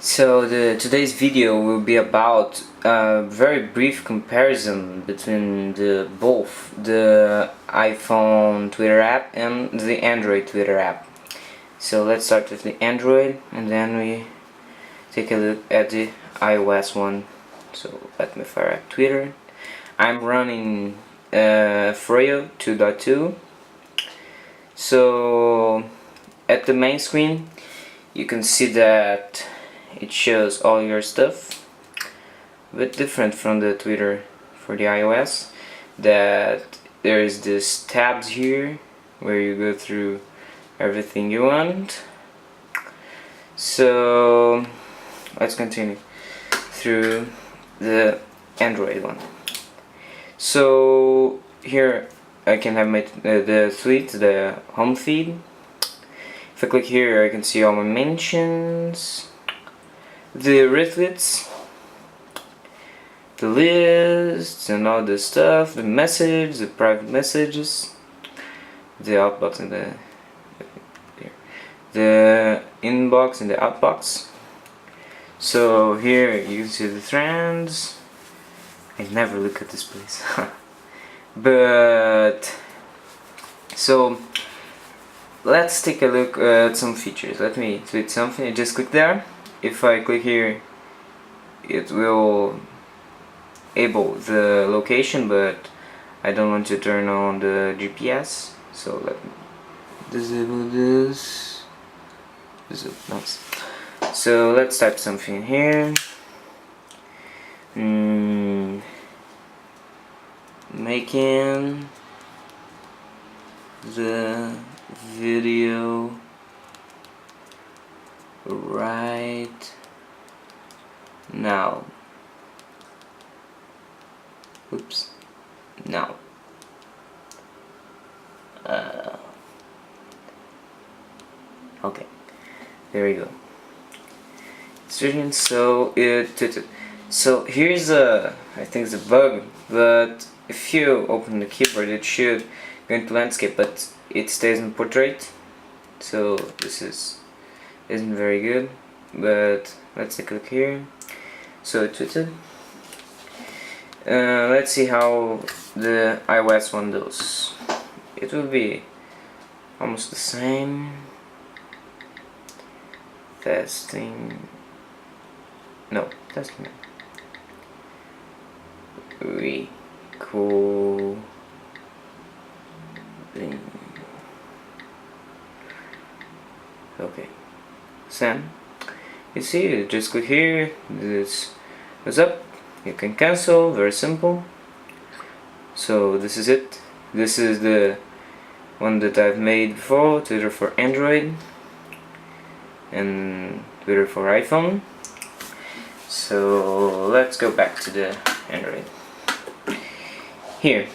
So today's video will be about a very brief comparison between both the iPhone Twitter app and the Android Twitter app. So let's start with the Android and then we take a look at the iOS one. So let me fire up Twitter. I'm running Freo 2.2. So at the main screen you can see that it shows all your stuff, a bit different from the Twitter for the iOS, that there is this tabs here where you go through everything you want. So let's continue through the Android one. So here I can have my the feed, the home feed. If I click here I can see all my mentions, the retweets, the lists and all the stuff, the message, the private messages, the outbox and the inbox and the outbox. So here you can see the trends. I never look at this place. But so let's take a look at some features. Let me tweet something. I just click there. If I click here, it will enable the location, but I don't want to turn on the GPS, so let me disable this. Nice. So let's type something here. Making the video right now. Oops. Now. Okay. There we go. So it tweeted. So here's I think it's a bug, but if you open the keyboard it should go into landscape, but it stays in portrait. So this isn't very good, but let's take a look here. So it tweeted. Let's see how the iOS one does. It will be almost the same. Testing. No, testing. Recording. Okay. Send. You see, you just click here, this goes up, you can cancel, very simple. So this is it. This is the one that I've made before, Twitter for Android and Twitter for iPhone. So let's go back to the Android. Here,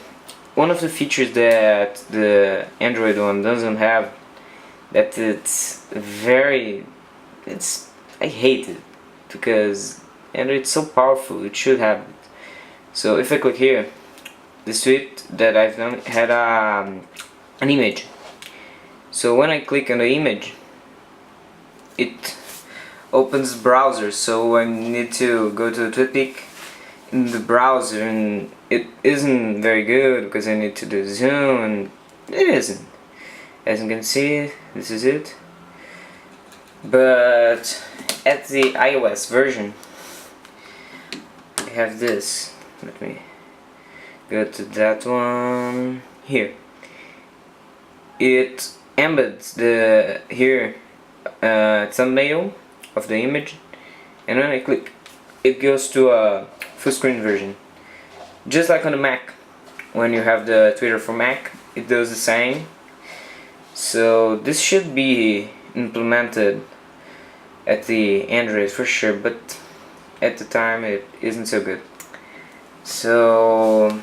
one of the features that the Android one doesn't have, that I hate it, because Android's so powerful, it should have it. So if I click here, this tweet that I've done had an image. So when I click on the image, it opens the browser, so I need to go to the TweetPic in the browser, and it isn't very good because I need to do zoom, and it isn't. As you can see, this is it. But at the iOS version, I have this. Let me go to that one here. It embeds the thumbnail of the image, and when I click, it goes to a full screen version, just like on the Mac. When you have the Twitter for Mac, it does the same. So this should be implemented at the Android for sure, but at the time it isn't so good. So